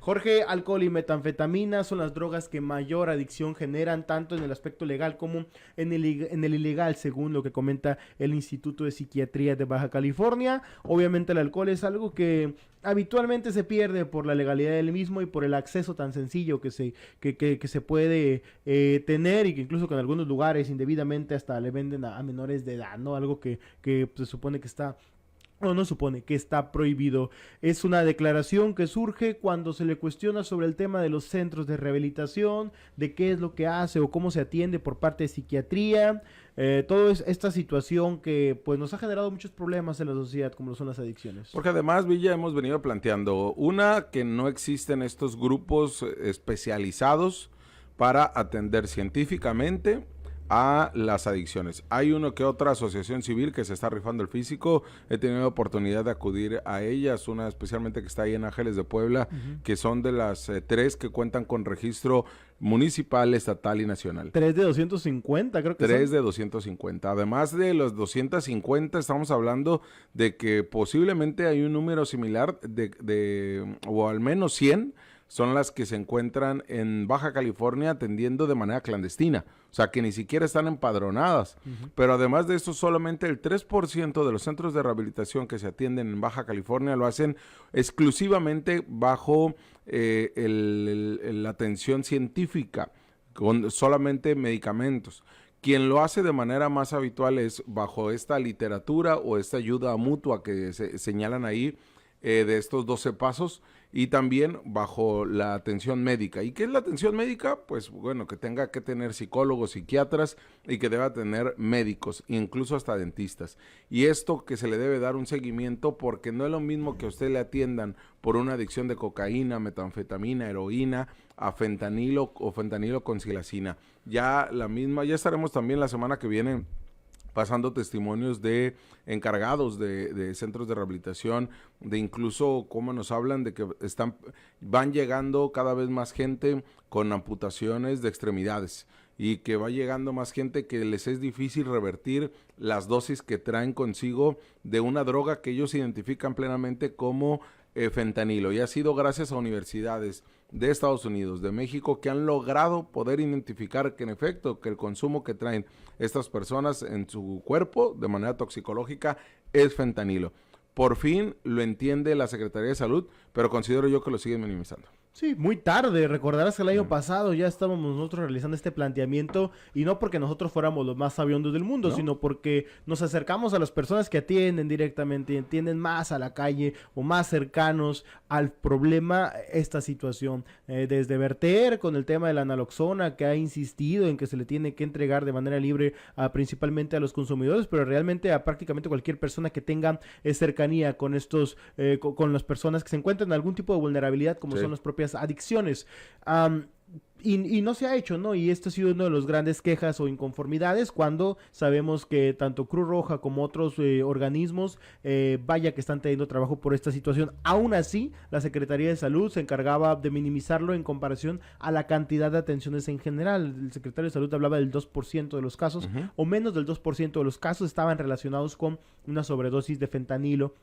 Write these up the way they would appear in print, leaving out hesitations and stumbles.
Jorge, alcohol y metanfetamina son las drogas que mayor adicción generan, tanto en el aspecto legal como en el ilegal, según lo que comenta el Instituto de Psiquiatría de Baja California. Obviamente el alcohol es algo que habitualmente se pierde por la legalidad del mismo y por el acceso tan sencillo que se puede tener, y que incluso que en algunos lugares indebidamente hasta le venden a menores de edad, ¿no? Algo que se supone que está... No supone que está prohibido. Es una declaración que surge cuando se le cuestiona sobre el tema de los centros de rehabilitación, de qué es lo que hace o cómo se atiende por parte de psiquiatría. Toda esta situación que pues nos ha generado muchos problemas en la sociedad, como lo son las adicciones. Porque además, Villa, hemos venido planteando que no existen estos grupos especializados para atender científicamente a las adicciones. Hay uno que otra asociación civil que se está rifando el físico. He tenido oportunidad de acudir a ellas, una especialmente que está ahí en Ángeles de Puebla, que son de las 3 que cuentan con registro municipal, estatal y nacional. 3 de 250, creo que 3 de 250. Además de los 250, estamos hablando de que posiblemente hay un número similar o al menos 100 son las que se encuentran en Baja California atendiendo de manera clandestina, o sea que ni siquiera están empadronadas, pero además de eso solamente el 3% de los centros de rehabilitación que se atienden en Baja California lo hacen exclusivamente bajo la atención científica, con solamente medicamentos. Quien lo hace de manera más habitual es bajo esta literatura o esta ayuda mutua que se señalan ahí, de estos 12 pasos, y también bajo la atención médica. ¿Y qué es la atención médica? Pues bueno, que tenga que tener psicólogos, psiquiatras y que deba tener médicos, incluso hasta dentistas. Y esto que se le debe dar un seguimiento, porque no es lo mismo que a usted le atiendan por una adicción de cocaína, metanfetamina, heroína, a fentanilo o fentanilo con silacina. Ya estaremos también la semana que viene pasando testimonios de encargados de centros de rehabilitación, de incluso cómo nos hablan de que van llegando cada vez más gente con amputaciones de extremidades y que va llegando más gente que les es difícil revertir las dosis que traen consigo de una droga que ellos identifican plenamente como fentanilo, y ha sido gracias a universidades de Estados Unidos, de México, que han logrado poder identificar que en efecto que el consumo que traen estas personas en su cuerpo de manera toxicológica es fentanilo. Por fin lo entiende la Secretaría de Salud, pero considero yo que lo siguen minimizando. Sí, muy tarde. Recordarás que el año pasado ya estábamos nosotros realizando este planteamiento, y no porque nosotros fuéramos los más sabiondos del mundo, ¿no?, sino porque nos acercamos a las personas que atienden directamente y entienden más a la calle o más cercanos al problema esta situación. Desde Verter con el tema de la naloxona, que ha insistido en que se le tiene que entregar de manera libre principalmente a los consumidores, pero realmente a prácticamente cualquier persona que tenga cercanía con estos, con las personas que se encuentran en algún tipo de vulnerabilidad, como son las propias adicciones. Y no se ha hecho, ¿no? Y esto ha sido uno de los grandes quejas o inconformidades, cuando sabemos que tanto Cruz Roja como otros organismos, vaya que están teniendo trabajo por esta situación. Aún así, la Secretaría de Salud se encargaba de minimizarlo en comparación a la cantidad de atenciones en general. El secretario de Salud hablaba del 2% de los casos, o menos del 2% de los casos estaban relacionados con una sobredosis de fentanilo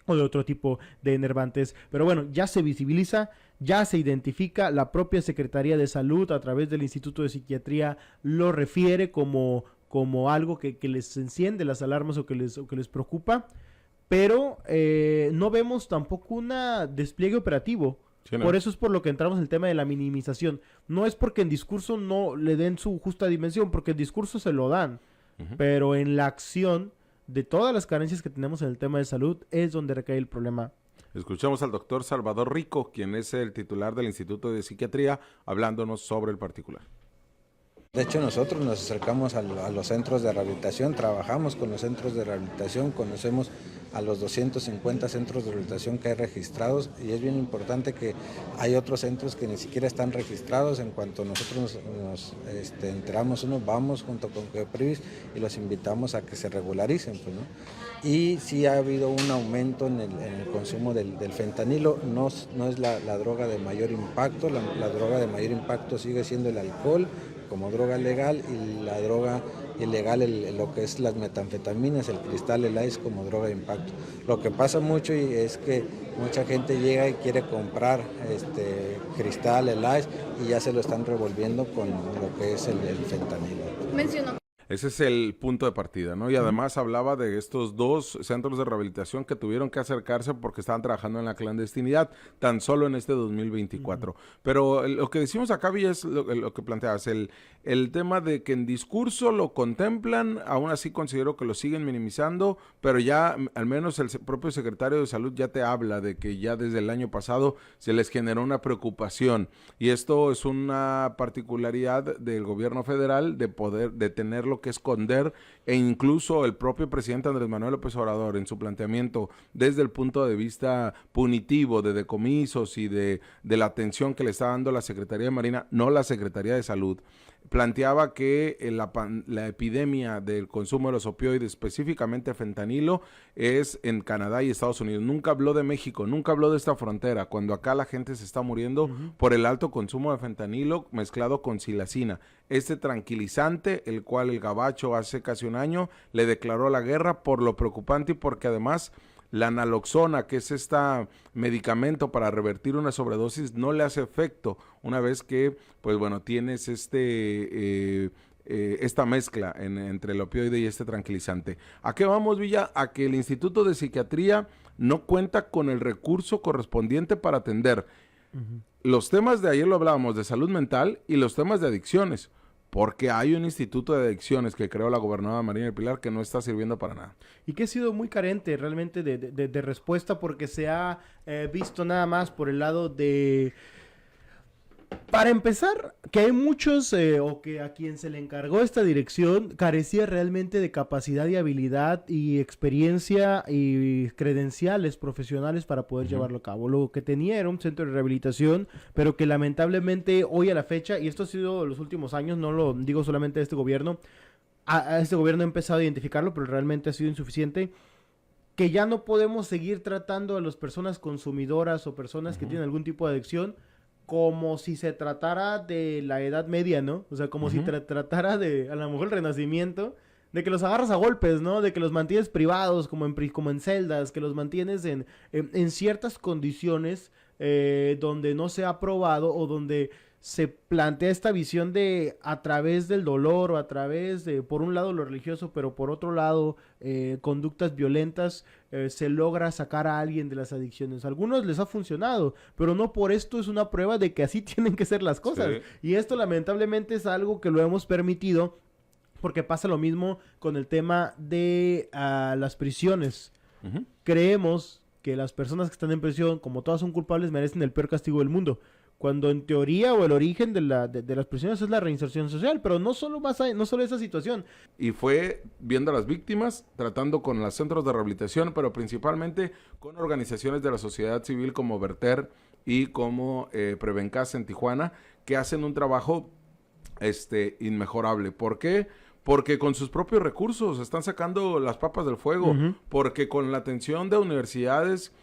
o de otro tipo de enervantes. Pero bueno, ya se visibiliza, ya se identifica, la propia Secretaría de Salud a través del Instituto de Psiquiatría lo refiere como algo que les enciende las alarmas o que les preocupa, pero no vemos tampoco un despliegue operativo. Sí, ¿no? Por eso es por lo que entramos en el tema de la minimización. No es porque en discurso no le den su justa dimensión, porque en discurso se lo dan, pero en la acción de todas las carencias que tenemos en el tema de salud es donde recae el problema. Escuchamos al doctor Salvador Rico, quien es el titular del Instituto de Psiquiatría, hablándonos sobre el particular. De hecho, nosotros nos acercamos a los centros de rehabilitación, trabajamos con los centros de rehabilitación, conocemos a los 250 centros de rehabilitación que hay registrados, y es bien importante que hay otros centros que ni siquiera están registrados. En cuanto nosotros nos enteramos, vamos junto con Geoprivis y los invitamos a que se regularicen, pues, ¿no? Y sí ha habido un aumento en el consumo del fentanilo. No es la droga de mayor impacto, la droga de mayor impacto sigue siendo el alcohol como droga legal, y la droga ilegal lo que es las metanfetaminas, el cristal, el ice como droga de impacto. Lo que pasa mucho es que mucha gente llega y quiere comprar cristal, el ice, y ya se lo están revolviendo con lo que es el fentanilo. Mencionó. Ese es el punto de partida, ¿no? Y además hablaba de estos 2 centros de rehabilitación que tuvieron que acercarse porque estaban trabajando en la clandestinidad, tan solo en este 2024. Pero lo que decimos acá, Villa, es lo que planteabas, el tema de que en discurso lo contemplan, aún así considero que lo siguen minimizando, pero ya al menos el propio secretario de Salud ya te habla de que ya desde el año pasado se les generó una preocupación. Y esto es una particularidad del gobierno federal de tenerlo que esconder, e incluso el propio presidente Andrés Manuel López Obrador en su planteamiento desde el punto de vista punitivo de decomisos y de la atención que le está dando la Secretaría de Marina, no la Secretaría de Salud, planteaba que la epidemia del consumo de los opioides, específicamente fentanilo, es en Canadá y Estados Unidos. Nunca habló de México, nunca habló de esta frontera, cuando acá la gente se está muriendo por el alto consumo de fentanilo mezclado con silacina. Este tranquilizante, el cual el gabacho hace casi un año le declaró la guerra por lo preocupante y porque además la naloxona, que es este medicamento para revertir una sobredosis, no le hace efecto una vez que, pues bueno, tienes esta mezcla entre el opioide y este tranquilizante. ¿A qué vamos, Villa? A que el Instituto de Psiquiatría no cuenta con el recurso correspondiente para atender los temas de ayer, lo hablábamos, de salud mental y los temas de adicciones. Porque hay un instituto de adicciones que creó la gobernadora Marina del Pilar que no está sirviendo para nada. Y que ha sido muy carente realmente de respuesta porque se ha visto nada más por el lado de... Para empezar, que hay muchos, o que a quien se le encargó esta dirección, carecía realmente de capacidad y habilidad y experiencia y credenciales profesionales para poder llevarlo a cabo. Lo que tenía era un centro de rehabilitación, pero que lamentablemente hoy a la fecha, y esto ha sido los últimos años, no lo digo solamente de este gobierno, a este gobierno ha empezado a identificarlo, pero realmente ha sido insuficiente, que ya no podemos seguir tratando a las personas consumidoras o personas que tienen algún tipo de adicción como si se tratara de la Edad Media, ¿no? O sea, como si tratara de, a lo mejor, el Renacimiento, de que los agarras a golpes, ¿no? De que los mantienes privados, como en celdas, que los mantienes en ciertas condiciones donde no se ha aprobado o donde se plantea esta visión de a través del dolor o a través de, por un lado, lo religioso, pero por otro lado, conductas violentas, se logra sacar a alguien de las adicciones. A algunos les ha funcionado, pero no por esto es una prueba de que así tienen que ser las cosas. Sí. Y esto lamentablemente es algo que lo hemos permitido porque pasa lo mismo con el tema de las prisiones. Creemos que las personas que están en prisión, como todas son culpables, merecen el peor castigo del mundo. Cuando en teoría o el origen de las prisiones es la reinserción social, pero no solo esa situación. Y fue viendo a las víctimas, tratando con los centros de rehabilitación, pero principalmente con organizaciones de la sociedad civil como Verter y como Prevencas en Tijuana, que hacen un trabajo inmejorable. ¿Por qué? Porque con sus propios recursos están sacando las papas del fuego, porque con la atención de universidades,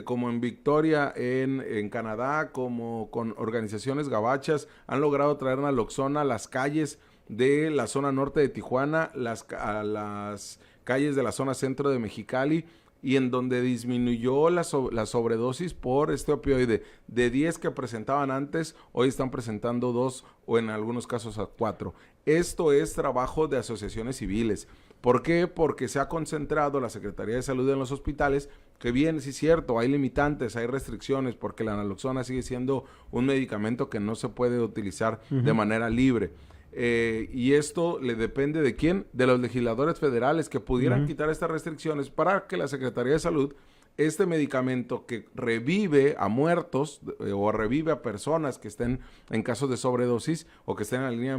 como en Victoria, en Canadá, como con organizaciones gabachas, han logrado traer naloxona a las calles de la zona norte de Tijuana, a las calles de la zona centro de Mexicali, y en donde disminuyó la sobredosis por este opioide. De 10 que presentaban antes, hoy están presentando 2 o en algunos casos a 4. Esto es trabajo de asociaciones civiles. ¿Por qué? Porque se ha concentrado la Secretaría de Salud en los hospitales, que bien, sí es cierto, hay limitantes, hay restricciones, porque la naloxona sigue siendo un medicamento que no se puede utilizar de manera libre. Y esto le depende de quién, de los legisladores federales que pudieran quitar estas restricciones para que la Secretaría de Salud, este medicamento que revive a muertos o revive a personas que estén en casos de sobredosis o que estén en la línea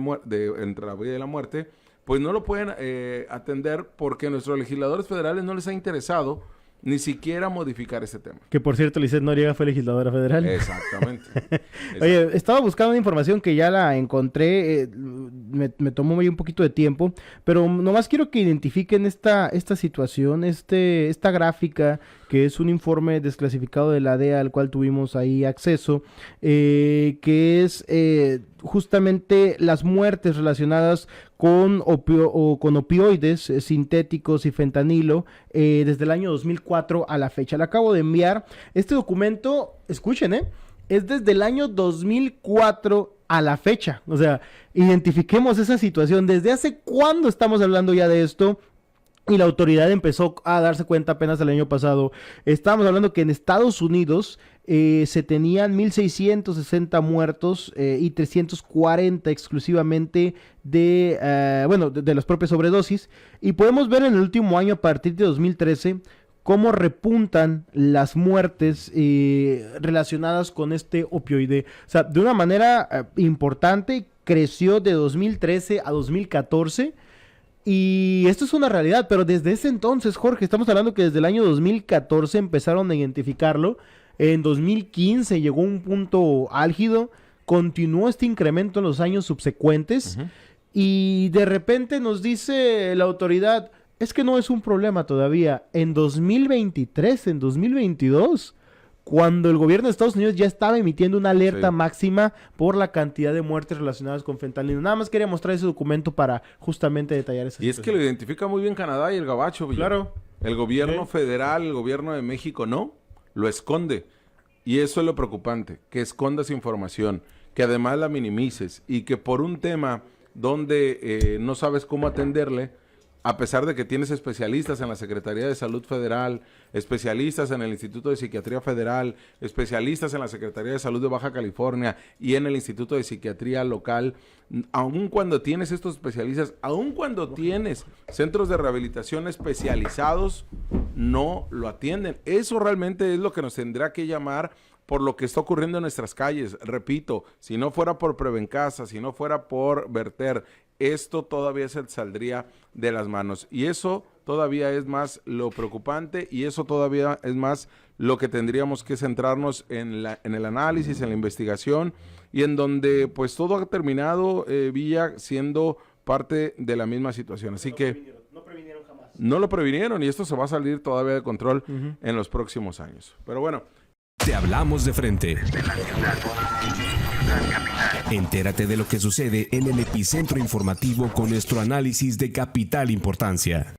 entre la vida y la muerte, pues no lo pueden atender porque a nuestros legisladores federales no les ha interesado ni siquiera modificar ese tema. Que por cierto, Lisset Noriega fue legisladora federal. Exactamente. Oye, estaba buscando una información que ya la encontré. me tomó ahí un poquito de tiempo, pero nomás quiero que identifiquen esta situación, esta gráfica, que es un informe desclasificado de la DEA al cual tuvimos ahí acceso, que es justamente las muertes relacionadas con opioides sintéticos y fentanilo desde el año 2004 a la fecha. Le acabo de enviar este documento, escuchen, es desde el año 2004 a la fecha. O sea, identifiquemos esa situación. ¿Desde hace cuándo estamos hablando ya de esto? Y la autoridad empezó a darse cuenta apenas el año pasado. Estábamos hablando que en Estados Unidos se tenían 1.660 muertos y 340 exclusivamente de las propias sobredosis. Y podemos ver en el último año, a partir de 2013, cómo repuntan las muertes relacionadas con este opioide. O sea, de una manera importante, creció de 2013 a 2014. Y esto es una realidad, pero desde ese entonces, Jorge, estamos hablando que desde el año 2014 empezaron a identificarlo. En 2015 llegó un punto álgido, continuó este incremento en los años subsecuentes. Y de repente nos dice la autoridad, es que no es un problema todavía. En 2023, en 2022, cuando el gobierno de Estados Unidos ya estaba emitiendo una alerta máxima por la cantidad de muertes relacionadas con fentanilo. Nada más quería mostrar ese documento para justamente detallar esa situación. Es que lo identifica muy bien Canadá y el Gabacho, Villa. Claro. El gobierno federal, el gobierno de México no, lo esconde. Y eso es lo preocupante, que escondas información, que además la minimices y que por un tema donde no sabes cómo atenderle, a pesar de que tienes especialistas en la Secretaría de Salud Federal, especialistas en el Instituto de Psiquiatría Federal, especialistas en la Secretaría de Salud de Baja California y en el Instituto de Psiquiatría local, aun cuando tienes estos especialistas, aun cuando tienes centros de rehabilitación especializados, no lo atienden. Eso realmente es lo que nos tendrá que llamar por lo que está ocurriendo en nuestras calles. Repito, si no fuera por Prevencasa, si no fuera por Verter, esto todavía se saldría de las manos. Y eso todavía es más lo preocupante y eso todavía es más lo que tendríamos que centrarnos en el análisis, en la investigación y en donde pues todo ha terminado, Villa, siendo parte de la misma situación. Así que no previnieron jamás. No lo previnieron y esto se va a salir todavía de control en los próximos años. Pero bueno. Te hablamos de frente. Entérate de lo que sucede en el epicentro informativo con nuestro análisis de capital importancia.